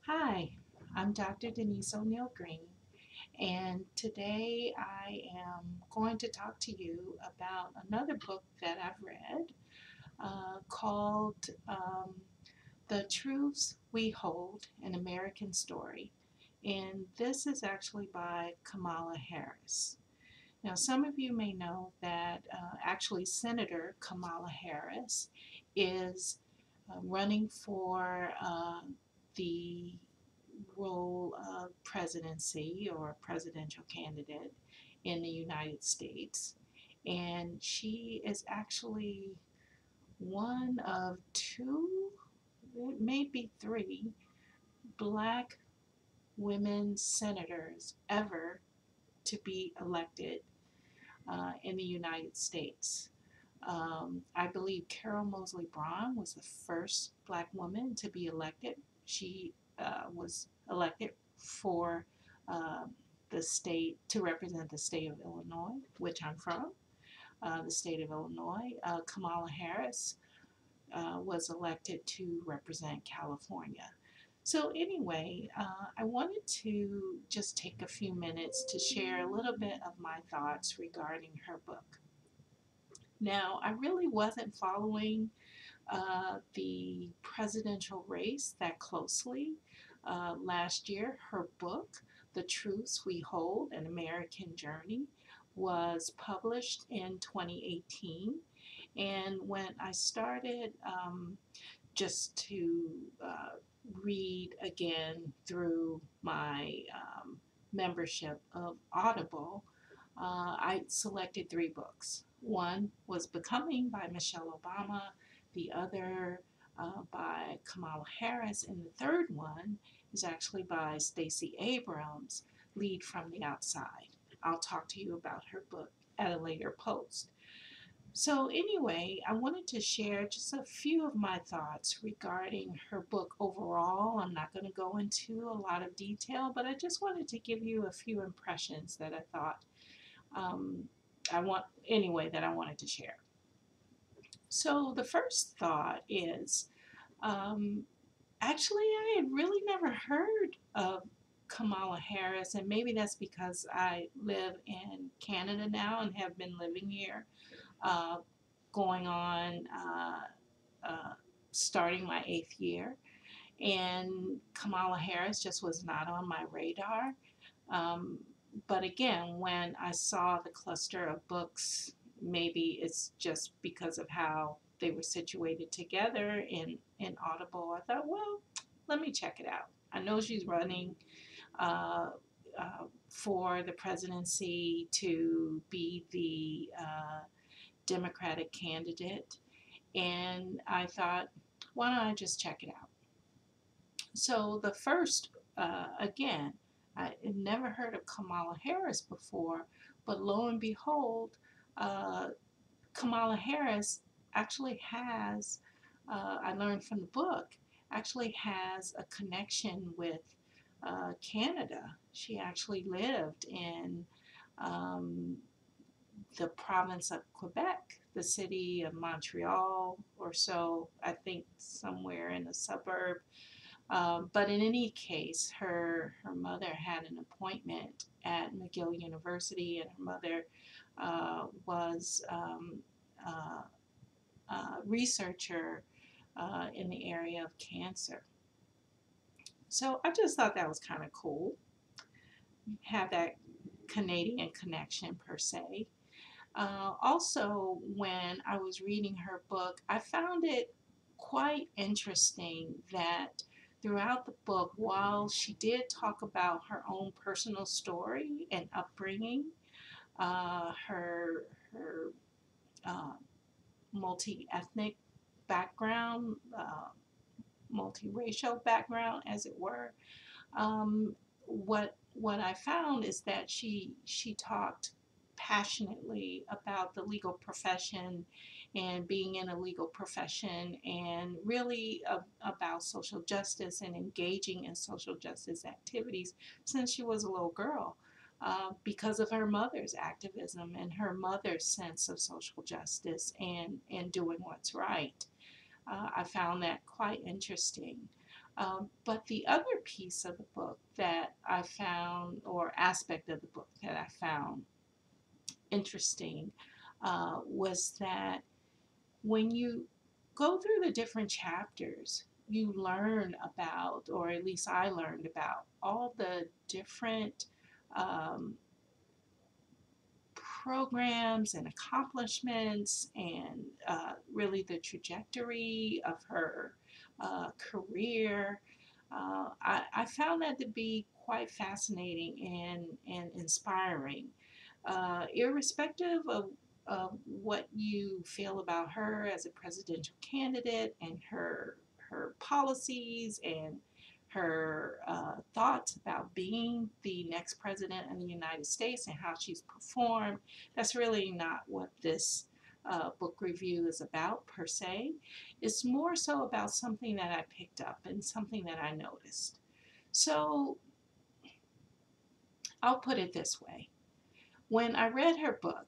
Hi, I'm Dr. Denise O'Neill Green, and today I am going to talk to you about another book that I've read called The Truths We Hold, An American Story. And this is actually by Kamala Harris. Now, some of you may know that actually Senator Kamala Harris is running for the role of presidency or presidential candidate in the United States. And she is actually one of two, maybe three, black women senators ever to be elected in the United States. I believe Carol Moseley Braun was the first black woman to be elected. She was elected for uh, the state to represent the state of Illinois, which I'm from, the state of Illinois. Kamala Harris was elected to represent California. So, anyway, I wanted to just take a few minutes to share a little bit of my thoughts regarding her book. Now, I really wasn't following the presidential race that closely. Last year, her book, The Truths We Hold, An American Journey, was published in 2018. And when I started just to read again through my membership of Audible, I selected three books. One was Becoming by Michelle Obama, the other by Kamala Harris, and the third one is actually by Stacey Abrams, Lead from the Outside. I'll talk to you about her book at a later post. So, anyway, I wanted to share just a few of my thoughts regarding her book overall. I'm not going to go into a lot of detail, but I just wanted to give you a few impressions that I thought um, that I wanted to share. So the first thought is um, actually I had really never heard of Kamala Harris, and maybe that's because I live in Canada now and have been living here, uh, going on starting my eighth year. And Kamala Harris just was not on my radar. Um, but again, when I saw the cluster of books, maybe it's just because of how they were situated together in Audible. I thought, well, let me check it out. I know she's running uh, for the presidency to be the Democratic candidate. And I thought, why don't I just check it out? So the first, again, I had never heard of Kamala Harris before, but lo and behold, uh, Kamala Harris actually has, I learned from the book, actually has a connection with Canada. She actually lived in um, the province of Quebec, the city of Montreal, or so, I think somewhere in the suburb. But in any case, her mother had an appointment at McGill University, and her mother was uh, a researcher in the area of cancer. So I just thought that was kind of cool, have that Canadian connection per se. Also, when I was reading her book, I found it quite interesting that throughout the book, while she did talk about her own personal story and upbringing, her uh, multi-ethnic background, multiracial background, as it were, what I found is that she talked passionately about the legal profession and being in a legal profession, and really about social justice and engaging in social justice activities since she was a little girl, because of her mother's activism and her mother's sense of social justice and doing what's right. I found that quite interesting. But the other piece of the book that I found, or aspect of the book that I found interesting, was that when you go through the different chapters, you learn about, or at least I learned about, all the different um, programs and accomplishments, and really the trajectory of her career. I found that to be quite fascinating and inspiring. Irrespective of what you feel about her as a presidential candidate and her policies and her thoughts about being the next president of the United States and how she's performed. That's really not what this book review is about per se. It's more so about something that I picked up and something that I noticed. So I'll put it this way. When I read her book,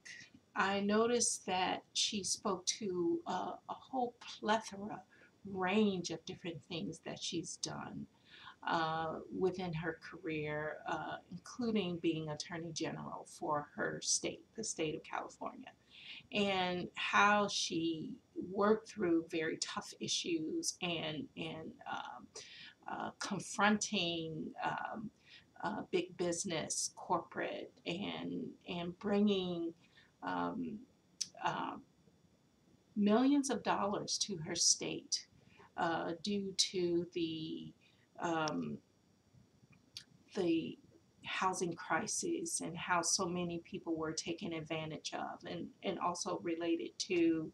I noticed that she spoke to a whole plethora range of different things that she's done within her career, including being Attorney General for her state, the state of California, and how she worked through very tough issues and confronting big business, corporate, and bringing um, uh, millions of dollars to her state due to um, the housing crisis and how so many people were taken advantage of, and also related to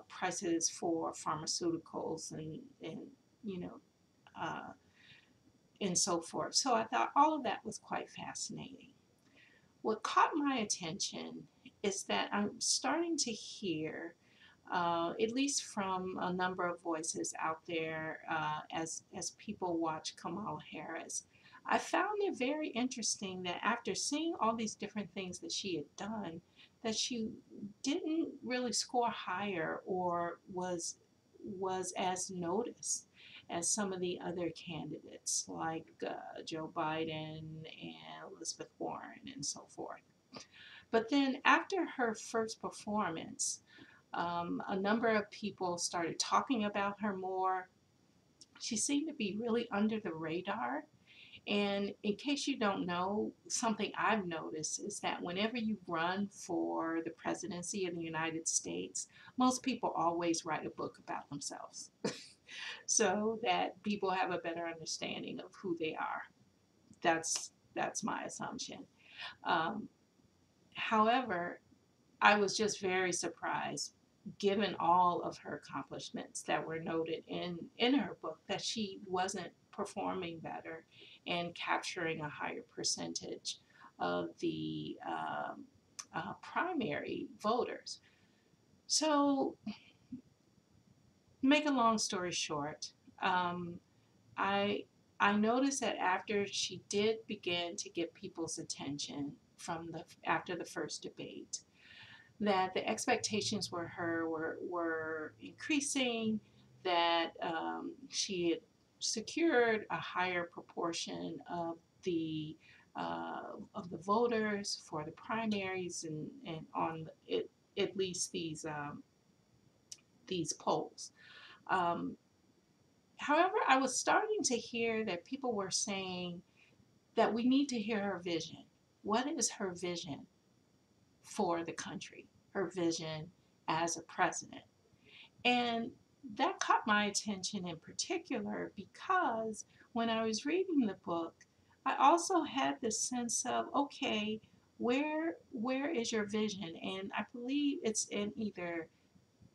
prices for pharmaceuticals and you know uh, and so forth. So I thought all of that was quite fascinating. What caught my attention is that I'm starting to hear, at least from a number of voices out there, as people watch Kamala Harris. I found it very interesting that after seeing all these different things that she had done, that she didn't really score higher or was as noticed as some of the other candidates like Joe Biden and Elizabeth Warren and so forth. But then after her first performance, a number of people started talking about her more. She seemed to be really under the radar. And in case you don't know, something I've noticed is that whenever you run for the presidency of the United States, most people always write a book about themselves so that people have a better understanding of who they are. That's my assumption. Um, However, I was just very surprised, given all of her accomplishments that were noted in her book, that she wasn't performing better and capturing a higher percentage of the primary voters. So, make a long story short, um, I I noticed that after she did begin to get people's attention from the after the first debate, that the expectations for her were increasing, that she had secured a higher proportion of the voters for the primaries and on it, at least these polls. Um, However, I was starting to hear that people were saying that we need to hear her vision. What is her vision for the country? Her vision as a president? And that caught my attention in particular because when I was reading the book, I also had this sense of, okay, where is your vision? And I believe it's in either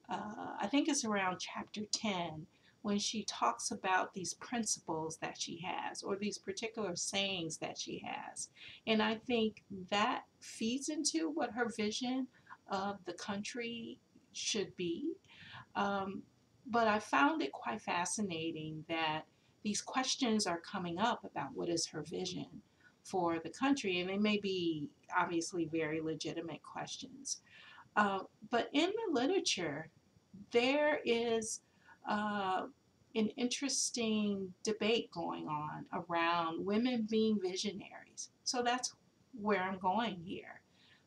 I think it's around chapter 10 when she talks about these principles that she has or these particular sayings that she has. And I think that feeds into what her vision of the country should be. Um, but I found it quite fascinating that these questions are coming up about what is her vision for the country, and they may be obviously very legitimate questions. Uh, but in the literature, there is uh, an interesting debate going on around women being visionaries. So that's where I'm going here.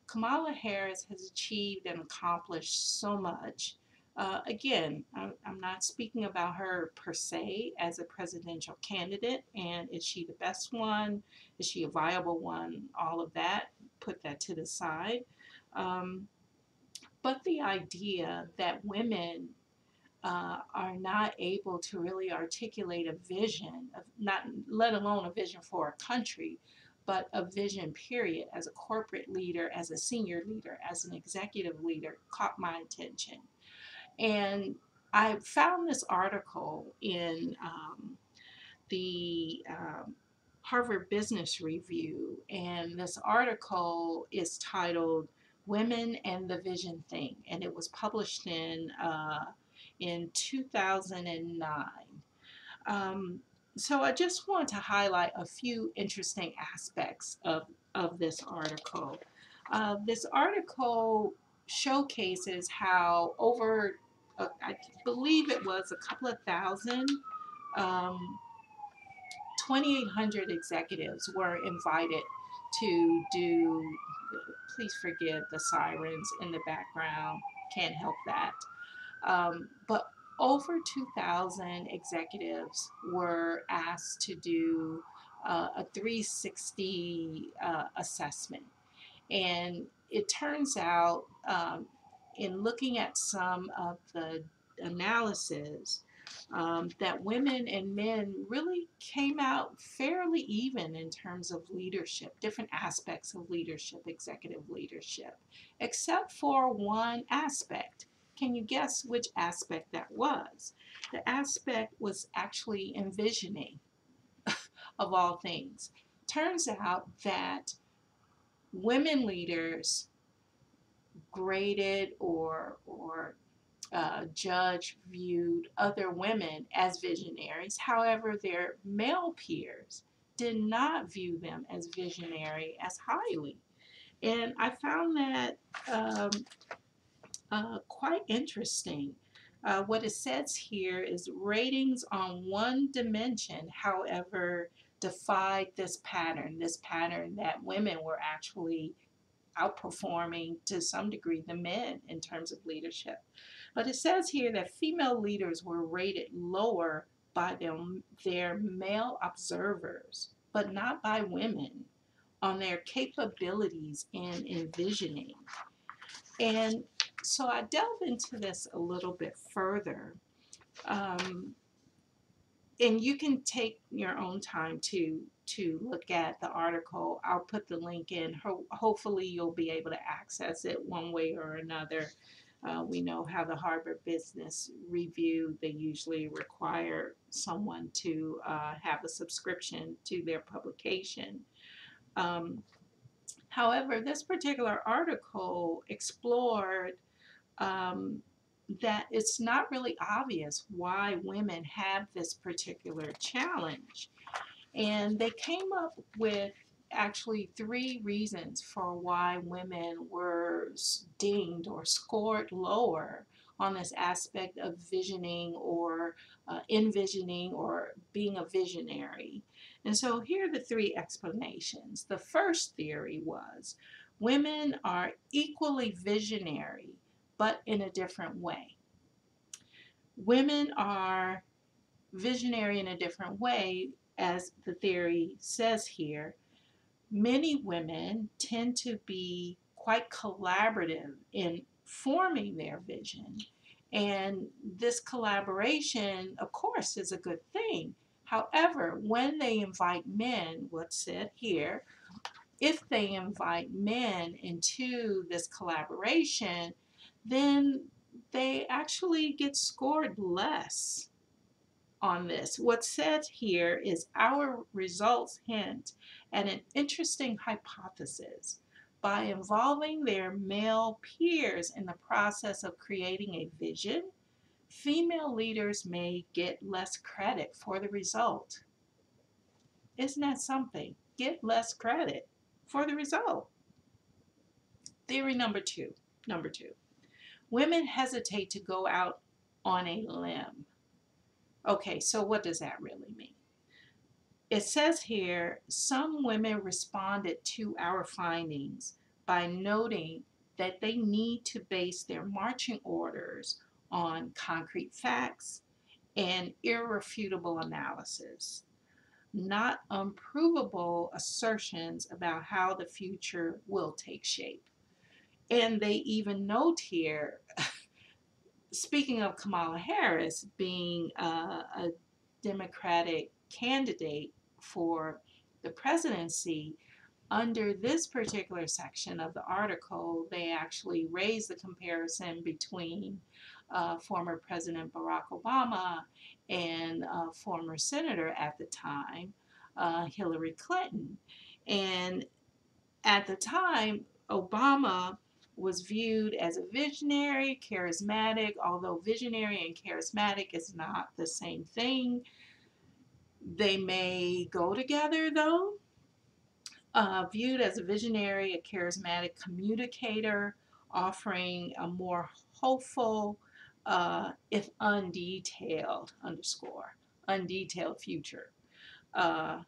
Kamala Harris has achieved and accomplished so much. Again, I'm not speaking about her per se as a presidential candidate, and is she the best one? Is she a viable one? All of that, put that to the side. Um, but the idea that women are not able to really articulate a vision, of not let alone a vision for a country, but a vision period as a corporate leader, as a senior leader, as an executive leader, caught my attention. And I found this article in the Harvard Business Review, and this article is titled "Women and the Vision Thing," and it was published in 2009. Um, so I just want to highlight a few interesting aspects of this article. This article showcases how over, I believe it was a couple of thousand, um, 2,800 executives were invited to do, please forgive the sirens in the background, can't help that. But over 2,000 executives were asked to do a 360 assessment. And it turns out, in looking at some of the analysis, that women and men really came out fairly even in terms of leadership, different aspects of leadership, executive leadership, except for one aspect. Can you guess which aspect that was? The aspect was actually envisioning, of all things. Turns out that women leaders graded or judge viewed other women as visionaries. However, their male peers did not view them as visionary as highly. And I found that um, quite interesting. What it says here is ratings on one dimension, however, defied this pattern that women were actually outperforming to some degree the men in terms of leadership. But it says here that female leaders were rated lower by their male observers, but not by women, on their capabilities in envisioning. And so I delve into this a little bit further. Um, and you can take your own time to look at the article. I'll put the link in. Hopefully you'll be able to access it one way or another. We know how the Harvard Business Review, they usually require someone to have a subscription to their publication. Um, However, this particular article explored um, that it's not really obvious why women have this particular challenge. And they came up with actually three reasons for why women were dinged or scored lower on this aspect of visioning or envisioning or being a visionary. And so here are the three explanations. The first theory was women are equally visionary, but in a different way. Women are visionary in a different way, as the theory says here. Many women tend to be quite collaborative in forming their vision. And this collaboration, of course, is a good thing. However, when they invite men, what's said here, if they invite men into this collaboration, then they actually get scored less on this. What's said here is our results hint at an interesting hypothesis. By involving their male peers in the process of creating a vision, female leaders may get less credit for the result. Isn't that something? Get less credit for the result. Theory number two. Women hesitate to go out on a limb. Okay, so what does that really mean? It says here some women responded to our findings by noting that they need to base their marching orders on concrete facts and irrefutable analysis, not unprovable assertions about how the future will take shape. And they even note here, speaking of Kamala Harris being a Democratic candidate for the presidency, under this particular section of the article, they actually raise the comparison between former President Barack Obama and former senator at the time, Hillary Clinton. And at the time, Obama was viewed as a visionary, charismatic, although visionary and charismatic is not the same thing. They may go together though. Viewed as a visionary, a charismatic communicator, offering a more hopeful, if undetailed, underscore, undetailed future. Uh,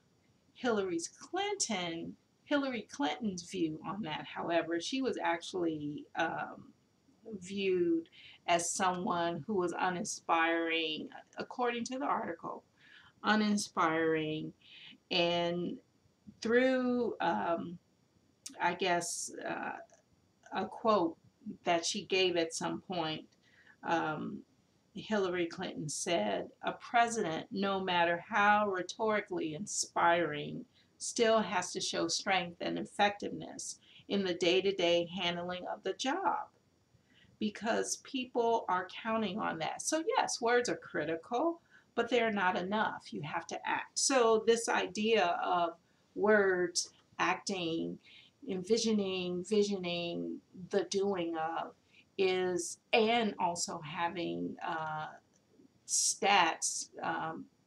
Hillary's Clinton, Hillary Clinton's view on that, however, she was actually viewed as someone who was uninspiring, according to the article, uninspiring, and through, I guess, a quote that she gave at some point, um, Hillary Clinton said, "A president, no matter how rhetorically inspiring, still has to show strength and effectiveness in the day to day handling of the job because people are counting on that." So, yes, words are critical, but they're not enough. You have to act. So, this idea of words, acting, envisioning, visioning, the doing of is, and also having stats,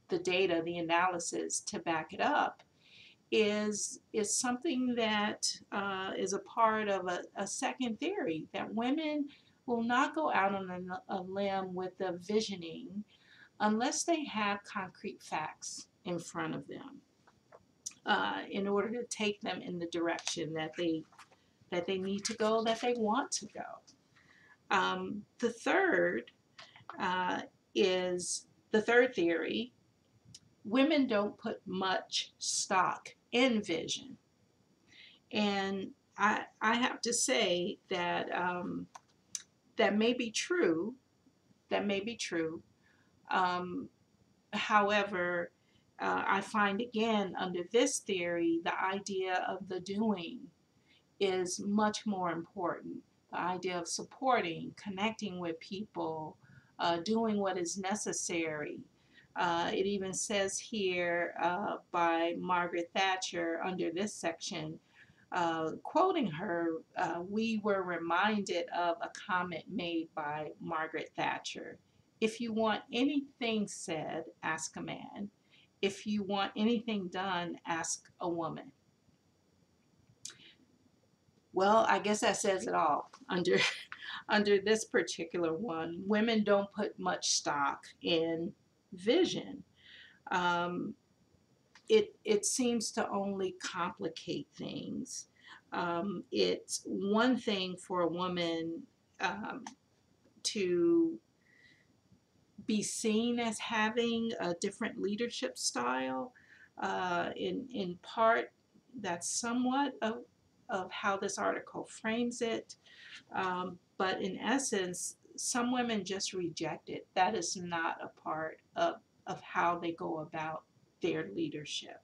the data, the analysis to back it up is something that is a part of a second theory that women will not go out on a limb with the visioning unless they have concrete facts in front of them in order to take them in the direction that they need to go, that they want to go. The third uh, is the third theory. Women don't put much stock in vision. And I have to say that that may be true. That may be true. Um, However, I find again under this theory, the idea of the doing is much more important. The idea of supporting, connecting with people, doing what is necessary. It even says here by Margaret Thatcher under this section, quoting her, we were reminded of a comment made by Margaret Thatcher. If you want anything said, ask a man. If you want anything done, ask a woman. Well, I guess that says it all under under this particular one. Women don't put much stock in vision. Um, it seems to only complicate things. It's one thing for a woman um, to be seen as having a different leadership style. In part, that's somewhat of how this article frames it. But in essence, some women just reject it. That is not a part of how they go about their leadership.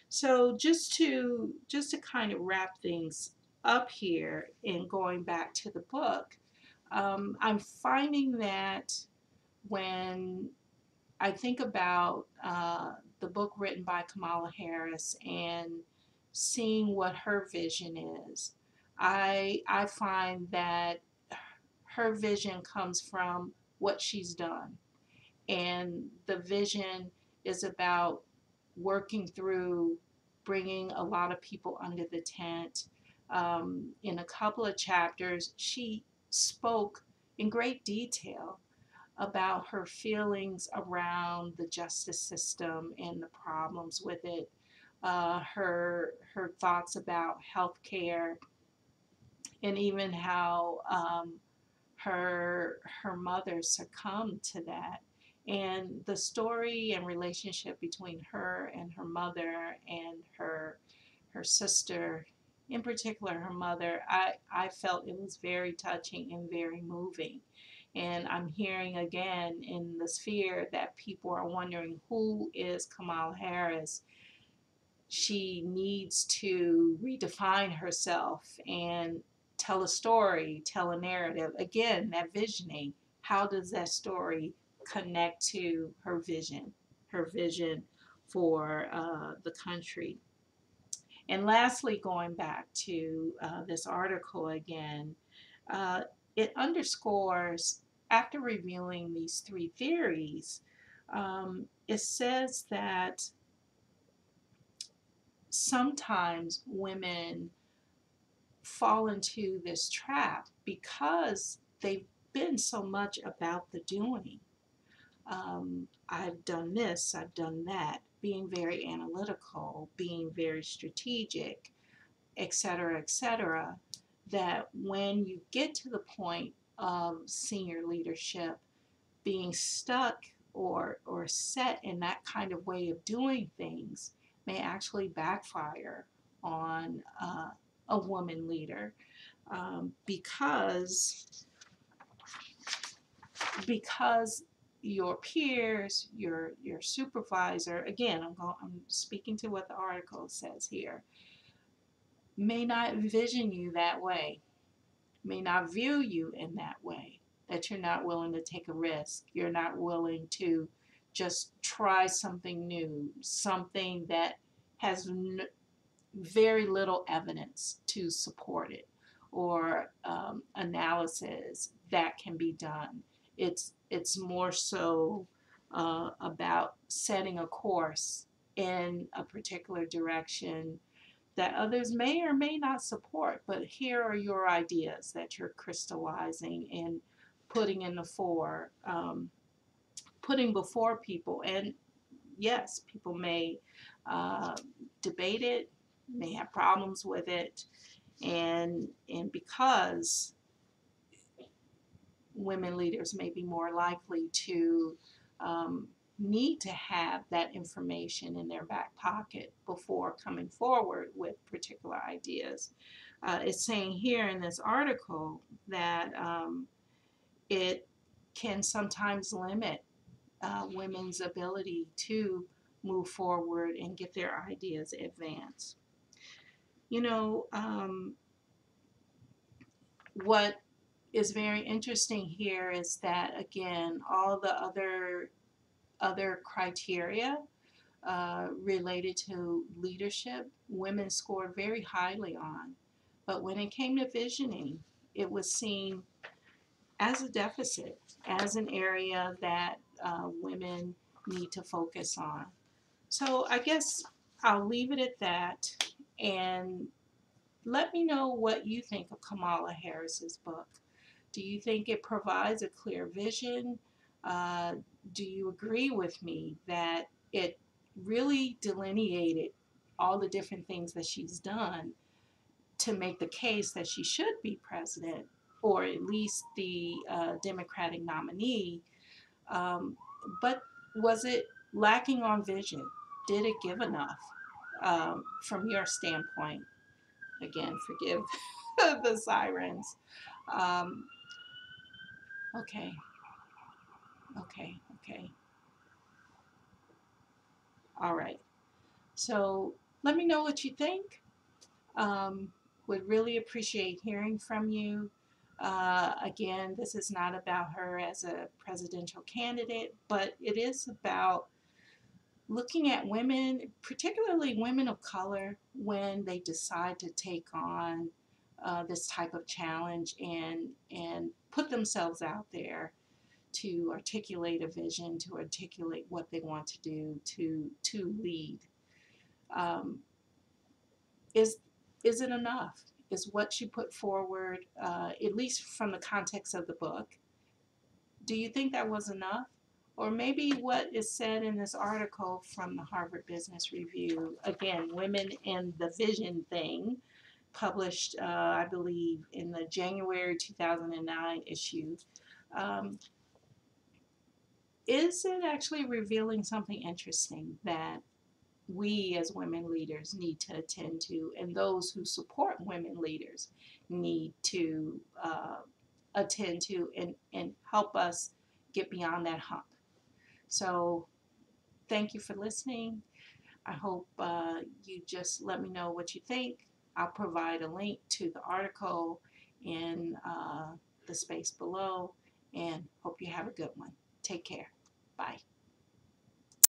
So just to kind of wrap things up here and going back to the book, I'm finding that when I think about the book written by Kamala Harris and seeing what her vision is, I find that her vision comes from what she's done. And the vision is about working through bringing a lot of people under the tent. In a couple of chapters, she spoke in great detail about her feelings around the justice system and the problems with it, her thoughts about healthcare, and even how her mother succumbed to that. And the story and relationship between her and her mother and her sister, in particular her mother, I felt it was very touching and very moving. And I'm hearing again in the sphere that people are wondering, who is Kamala Harris? She needs to redefine herself and tell a story, tell a narrative. Again, that visioning. How does that story connect to her vision for the country? And lastly, going back to this article again, uh, it underscores, after reviewing these three theories, it says that sometimes women fall into this trap because they've been so much about the doing. I've done this, I've done that, being very analytical, being very strategic, etc., that when you get to the point of senior leadership, being stuck or set in that kind of way of doing things may actually backfire on a woman leader, because your peers, your supervisor, again, I'm speaking to what the article says here, may not envision you that way, may not view you in that way, that you're not willing to take a risk, you're not willing to just try something new, something that has very little evidence to support it, or analysis that can be done. It's more so about setting a course in a particular direction that others may or may not support, but here are your ideas that you're crystallizing and putting in the fore, putting before people. And yes, people may uh, debate it, may have problems with it, and because women leaders may be more likely to um, need to have that information in their back pocket before coming forward with particular ideas. It's saying here in this article that it can sometimes limit women's ability to move forward and get their ideas advanced. You know, what is very interesting here is that, again, all the other criteria related to leadership, women scored very highly on. But when it came to visioning, it was seen as a deficit, as an area that women need to focus on. So I guess I'll leave it at that, and let me know what you think of Kamala Harris's book. Do you think it provides a clear vision? Uh, do you agree with me that it really delineated all the different things that she's done to make the case that she should be president, or at least the Democratic nominee? Um, but was it lacking on vision? Did it give enough from your standpoint? Again, forgive the sirens. Um, okay, okay. All right. So let me know what you think. Would really appreciate hearing from you. Again, this is not about her as a presidential candidate, but it is about looking at women, particularly women of color, when they decide to take on this type of challenge and put themselves out there to articulate a vision, to articulate what they want to do, to lead. Um, is is it enough? Is what she put forward, at least from the context of the book, Do you think that was enough? Or maybe what is said in this article from the Harvard Business Review, again, Women in the Vision thing, published, I believe, in the January 2009 issue, um, is it actually revealing something interesting that we as women leaders need to attend to, and those who support women leaders need to attend to and help us get beyond that hump? So, thank you for listening. I hope you just let me know what you think. I'll provide a link to the article in the space below, and hope you have a good one. Take care. Bye.